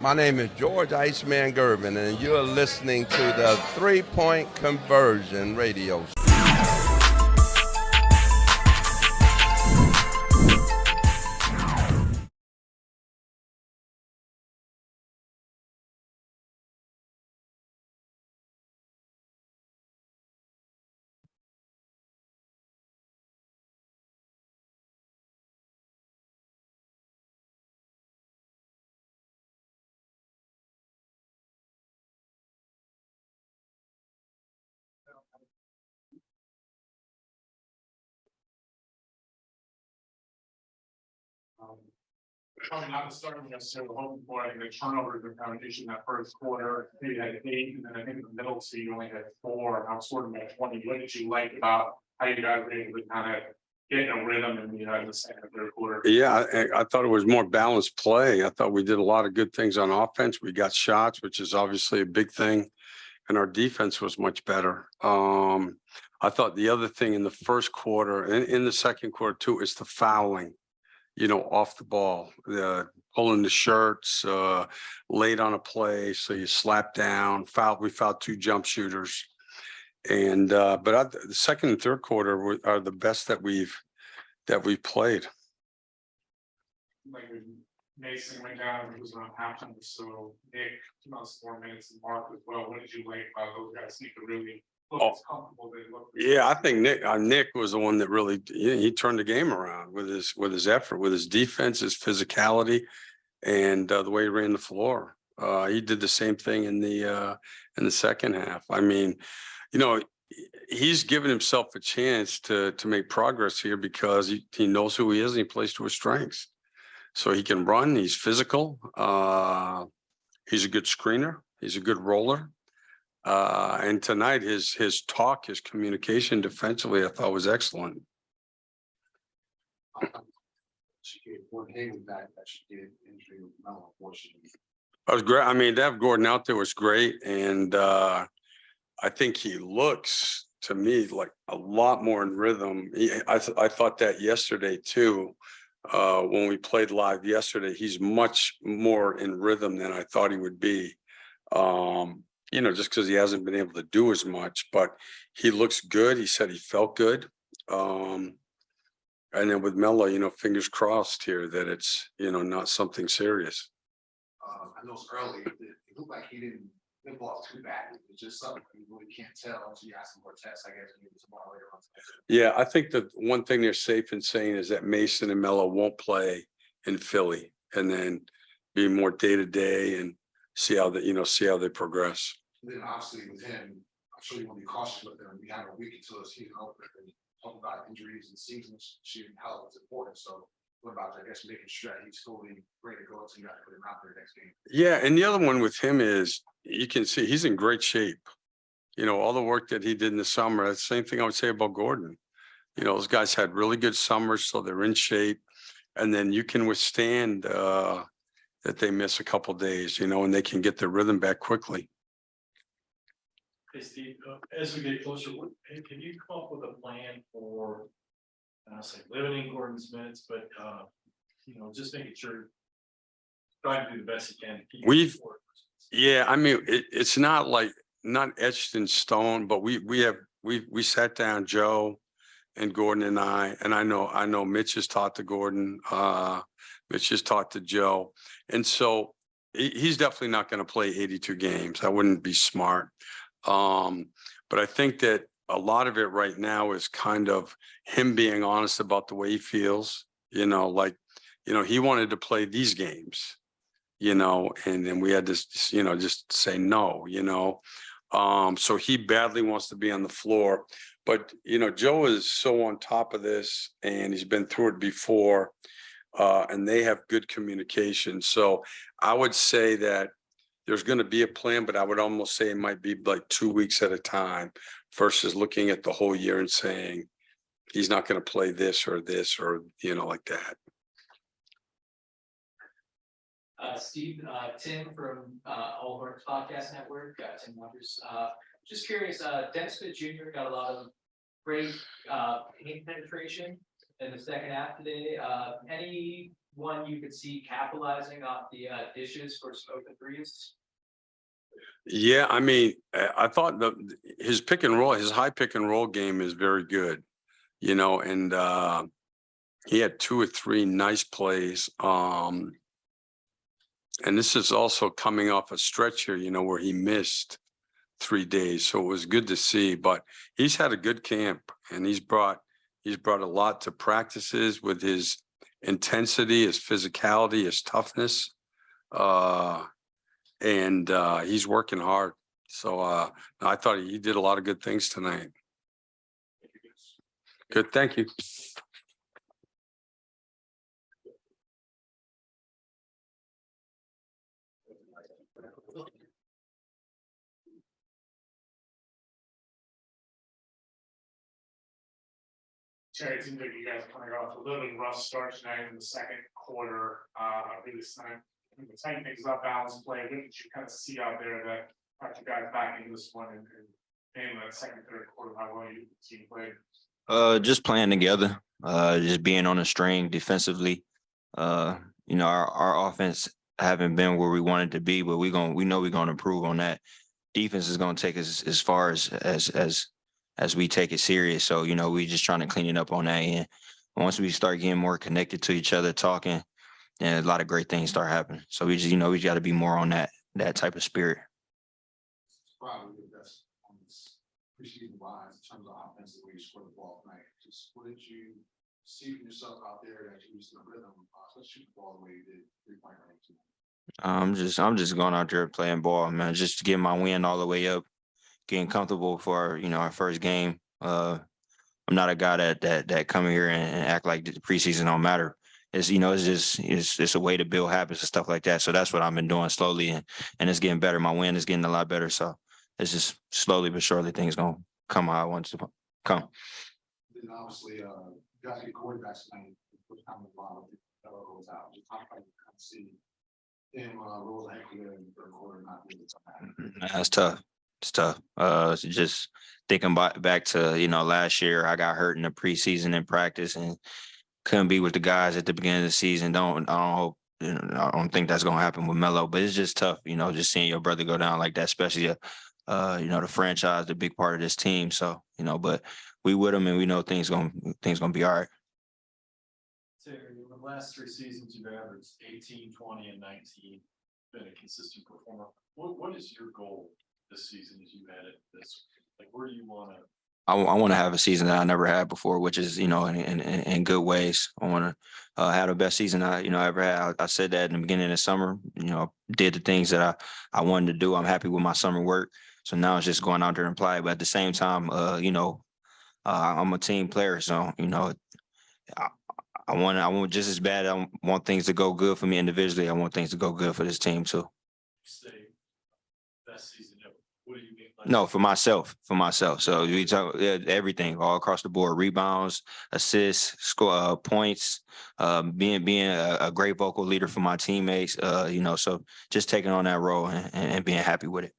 My name is George Iceman Gervin, and you're listening to the 3 Point Conversion Radio. Um, Probably not the starting necessarily hoping for. I think the turnovers were kind of an issue in that first quarter. Maybe you had 8, and then I think in the middle, so you only had 4. I was sort of at 20. What did you like about how you guys were able to kind of get in a rhythm in the second and third quarter? Yeah, I thought it was more balanced play. I thought we did a lot of good things on offense. We got shots, which is obviously a big thing, and our defense was much better. I thought the other thing in the first quarter and in the second quarter too is the fouling, off the ball, the pulling the shirts, late on a play, so you slap down, foul. We fouled 2 jump shooters, and the second and third quarter are the best that we've played. Like when Mason went down, it was around halftime, so Nick, about 4 minutes, and Mark as well. What did you like about those guys? Seem to really look as comfortable. Yeah, I think Nick was the one that really he turned the game around with his effort, with his defense, his physicality, and the way he ran the floor. He did the same thing in the second half. I mean, he's given himself a chance to make progress here because he knows who he is and he plays to his strengths. So he can run. He's physical. He's a good screener. He's a good roller. And tonight, his talk, his communication defensively, I thought was excellent. She gave Gordon that she did injury with Melo, unfortunately. That was great. I mean, to have Gordon out there was great, and I think he looks to me like a lot more in rhythm. I thought that yesterday too. When we played live yesterday, he's much more in rhythm than I thought he would be. Just because he hasn't been able to do as much, but he looks good. He said he felt good. And then with Melo, fingers crossed here that it's, not something serious. I know it's early. It looked like he didn't limp off too badly. It's just something you really can't tell until you ask him more tests, I guess, maybe tomorrow later on. Yeah, I think that one thing they're safe in saying is that Mason and Melo won't play in Philly, and then be more day to day and see how they progress. And then obviously with him, I'm sure you want to be cautious with him. We have a week until the season opens, and talk about injuries and seasons shooting health is important. So what about, I guess, making sure that he's fully ready to go until you got to put him out there next game? Yeah, and the other one with him is you can see he's in great shape. All the work that he did in the summer. That's the same thing I would say about Gordon. Those guys had really good summers, so they're in shape, and then you can withstand that they miss a couple days, and they can get their rhythm back quickly. Hey Steve, as we get closer, can you come up with a plan for, I'll say limiting Gordon's minutes, but just making sure, trying to do the best you can to keep Yeah, I mean it's not etched in stone, but we sat down, Joe and Gordon and I know Mitch has talked to Gordon, Mitch has talked to Joe, and so he's definitely not going to play 82 games. That wouldn't be smart. But I think that a lot of it right now is kind of him being honest about the way he feels, he wanted to play these games, and then we had to, just say no, so he badly wants to be on the floor, but, Joe is so on top of this and he's been through it before, and they have good communication. So I would say that there's going to be a plan, but I would almost say it might be like 2 weeks at a time versus looking at the whole year and saying he's not going to play this or like that. Steve, Tim from Hornets Podcast Network, Tim Wonders. Just curious, Dennis Smith Jr. got a lot of great paint penetration in the second half today. Any one you could see capitalizing off the dishes for some open threes? Yeah, I mean, I thought his pick and roll, his high pick and roll game is very good, you know, and he had 2 or 3 nice plays. And this is also coming off a stretch here, you know, where he missed 3 days. So it was good to see, but he's had a good camp and he's brought a lot to practices with his intensity, his physicality, his toughness. And he's working hard. So I thought he did a lot of good things tonight. Good, thank you. Terry, it seems like you guys are coming off a little bit rough start tonight in the second quarter. Really tighten things up, balance play. What did you kind of see out there that brought you guys back into this one and in that second, third quarter, how well you team played? Just playing together, just being on the string defensively. You know, our offense haven't been where we wanted to be, but we know we're gonna improve on that. Defense is gonna take us as far as we take it serious. So, you know, we just trying to clean it up on that end. Once we start getting more connected to each other, talking, and a lot of great things start happening. So we just, you know, we got to be more on that type of spirit. Probably the best on this preseason wise in terms of offensive where you score the ball tonight. Just what did you see from yourself out there that you was in the rhythm, especially shoot the ball the way you did 3-point range? I'm just going out there playing ball, man. Just getting my win all the way up, getting comfortable for, you know, our first game. I'm not a guy that come here and act like the preseason don't matter. It's, you know, it's a way to build habits and stuff like that. So that's what I've been doing slowly, and it's getting better. My win is getting a lot better. So it's just slowly but surely things gonna come how I want to come. Then obviously, you guys get quarterbacks tonight. Which time the ball goes out. Just how you kind of see him roll ahead in the third quarter, not really. That's tough. It's tough. Just thinking back to, you know, last year I got hurt in the preseason in practice and couldn't be with the guys at the beginning of the season. I don't think that's gonna happen with Melo, but it's just tough, you know, just seeing your brother go down like that, especially you know, the franchise, the big part of this team. So, you know, but we with him and we know things gonna be all right. Terry, in the last 3 seasons, you've averaged 18, 20, and 19, been a consistent performer. What is your goal this season as you had it this, like, where do you want to? I want to have a season that I never had before, which is, you know, in good ways. I want to have the best season I ever had. I said that in the beginning of the summer. You know, did the things that I wanted to do. I'm happy with my summer work. So now it's just going out there and play. But at the same time, you know, I'm a team player, so you know, I want just as bad. I want things to go good for me individually. I want things to go good for this team too. Say best season ever. What do you mean? No, for myself. So we talk everything all across the board: rebounds, assists, score, points, being a great vocal leader for my teammates. You know, so just taking on that role and being happy with it.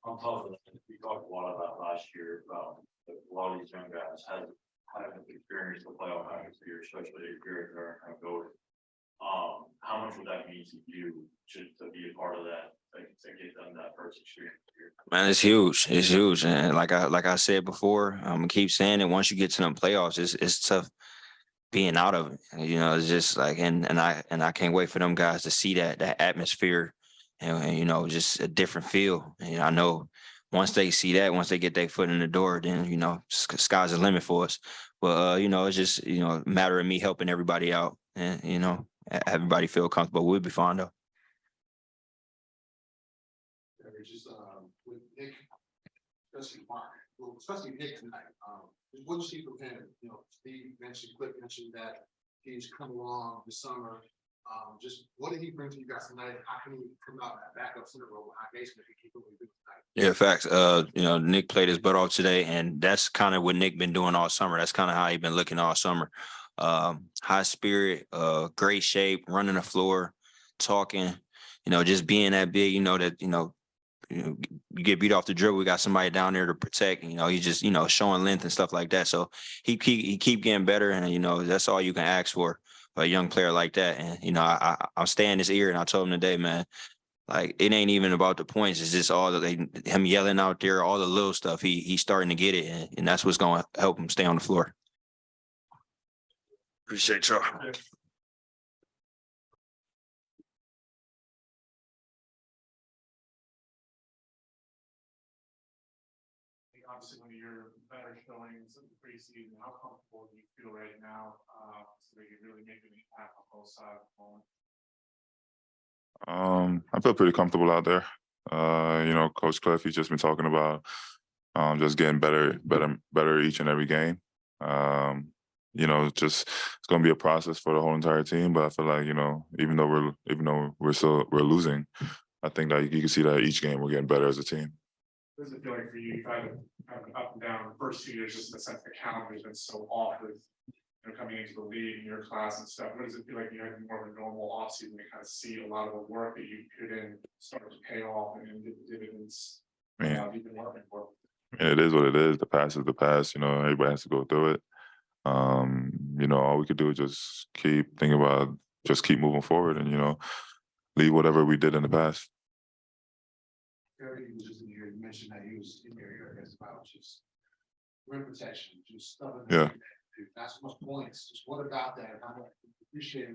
On top of that, we talked a lot about last year about a lot of these young guys haven't experienced the playoff atmosphere, especially if you're kind of going. How much would that mean to you to be a part of that, to get them that first experience here? Man, it's huge. It's huge. And like I said before, I'm gonna keep saying it. Once you get to them playoffs, it's tough being out of it. You know, it's just like and I can't wait for them guys to see that atmosphere and you know, just a different feel. And I know once they see that, once they get their foot in the door, then you know, sky's the limit for us. But you know, it's just, you know, a matter of me helping everybody out and you know, everybody feel comfortable. We'll be fine though. Just with Nick, especially Mark, well, especially Nick tonight. What did you see from him? You know, Steve mentioned, Cliff mentioned that he's come along this summer. Just what did he bring to you guys tonight? How can he come out that backup center role behind basement and keep doing what he did tonight? Yeah, facts. You know, Nick played his butt off today, and that's kind of what Nick been doing all summer. That's kind of how he been looking all summer. High spirit, great shape, running the floor, talking, you know, just being that big, you know, that, you know, you get beat off the dribble, we got somebody down there to protect, you know, he just, you know, showing length and stuff like that. So he keep getting better, and, you know, that's all you can ask for. a young player like that. And I'm staying his ear, and I told him today, man. Like, it ain't even about the points. It's just all him yelling out there, all the little stuff. He's starting to get it, and that's what's going to help him stay on the floor. Appreciate y'all. Obviously, one of your better showings in the preseason, how comfortable do you feel right now? So that you really make an impact on both sides of the ball? I feel pretty comfortable out there. Coach Cliff, he's just been talking about just getting better each and every game. It's going to be a process for the whole entire team. But I feel like even though we're losing, I think that you can see that each game we're getting better as a team. What does it feel like for you? You've had an up and down the first 2 years, just in the sense the calendar's been so off with coming into the league and your class and stuff. What does it feel like you had more of a normal offseason to kind of see a lot of the work that you put in start to pay off and get the dividends you've been working for? It is what it is. The past is the past. Everybody has to go through it. All we could do is just keep thinking about, just keep moving forward, and leave whatever we did in the past. Gary was just in here. You mentioned that he was in your ear, I guess, about just rim protection, just stuff. Yeah. Not so much points. Just what about that? I appreciate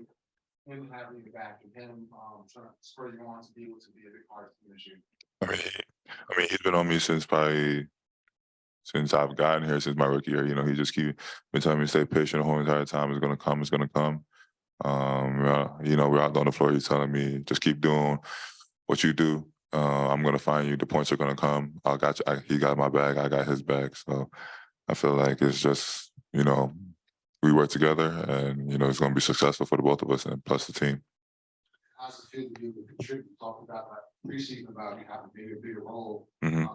him having you back and him trying to spur you on to be able to be a big part of the issue. I mean, he's been on me since I've gotten here, since my rookie year. He just been telling me to stay patient the whole entire time. It's gonna come. It's gonna come. We're out on the floor. He's telling me just keep doing what you do. I'm gonna find you. The points are gonna come. I got you. He got my bag. I got his bag. So I feel like it's just we work together, and it's gonna be successful for the both of us, and plus the team. How's it feel to be able to contribute? Talk about preseason about you having maybe a bigger role. Mm-hmm.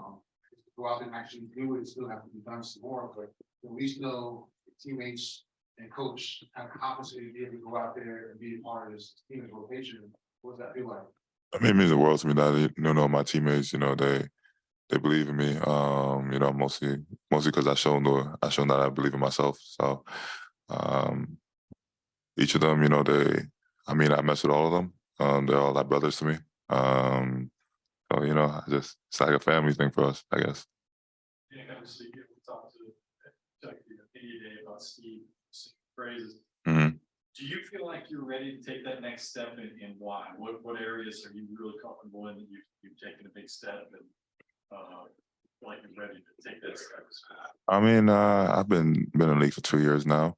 Go out there and actually do it. Still have to be done some more, but at least know teammates and coach have confidence to be able to go out there and be a part of this team's rotation. What does that feel like? I mean, it means the world to me that my teammates, they believe in me. Mostly because I shown that I believe in myself. So each of them, I mess with all of them. They're all like brothers to me. So it's like a family thing for us, I guess. Yeah, obviously, we talked to media day about Steve phrases. Mm-hmm. Do you feel like you're ready to take that next step, and why? What areas are you really comfortable in that you've taken a big step and feel like you're ready to take that step? I mean, I've been in the league for 2 years now.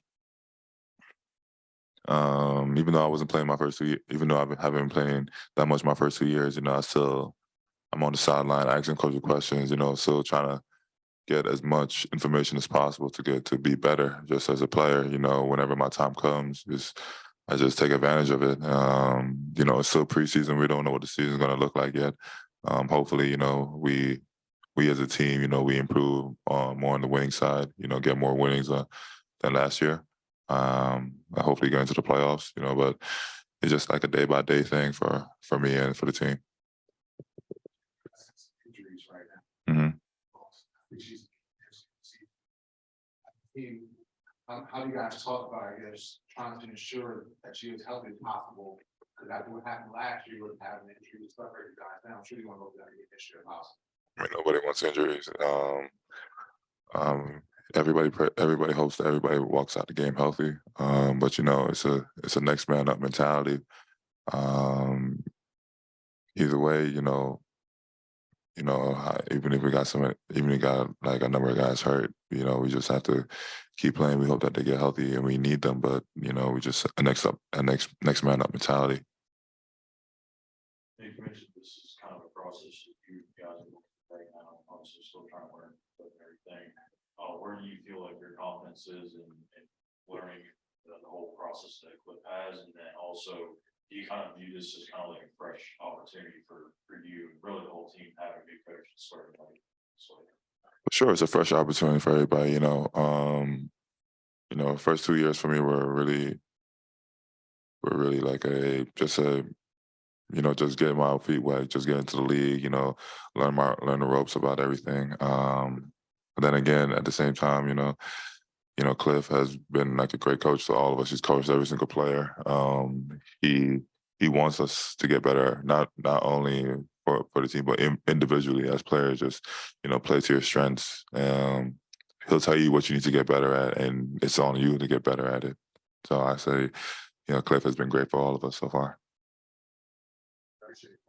Even though I wasn't playing my first 2 years, even though I haven't been playing that much my first 2 years, I'm on the sideline asking coach questions, still trying to get as much information as possible to be better just as a player. Whenever my time comes, I just take advantage of it. It's still preseason. We don't know what the season's going to look like yet. Hopefully, we as a team, we improve more on the winning side, get more winnings than last year. Hopefully get into the playoffs, but it's just like a day-by-day thing for me and for the team. Injuries right now. Mm-hmm. How do you guys talk about, I guess, trying to ensure that she is healthy as possible? Because after what happened last year with having injuries and stuff for you guys now, I'm sure you want to look at it this year possible. I mean, nobody wants injuries. Everybody hopes that everybody walks out the game healthy. But it's a next man up mentality. Either way, even if we got like a number of guys hurt, we just have to keep playing. We hope that they get healthy, and we need them. But we just a next man up mentality. You mentioned this is kind of a process that you guys are looking at right now. Obviously, still trying to learn everything. Where do you feel like your confidence is in learning the whole process that Cliff has, and then also, do you kind of view this as kind of like a fresh opportunity for you, really the whole team having a new coach starting like? Sure, it's a fresh opportunity for everybody. First 2 years for me were really like just getting my feet wet, just get into the league, learn the ropes about everything. But then again, at the same time, you know, Cliff has been like a great coach to all of us. He's coached every single player. He wants us to get better, not only for the team, but individually as players. Just, you know, play to your strengths. He'll tell you what you need to get better at, and it's on you to get better at it. So I say, you know, Cliff has been great for all of us so far. Appreciate it.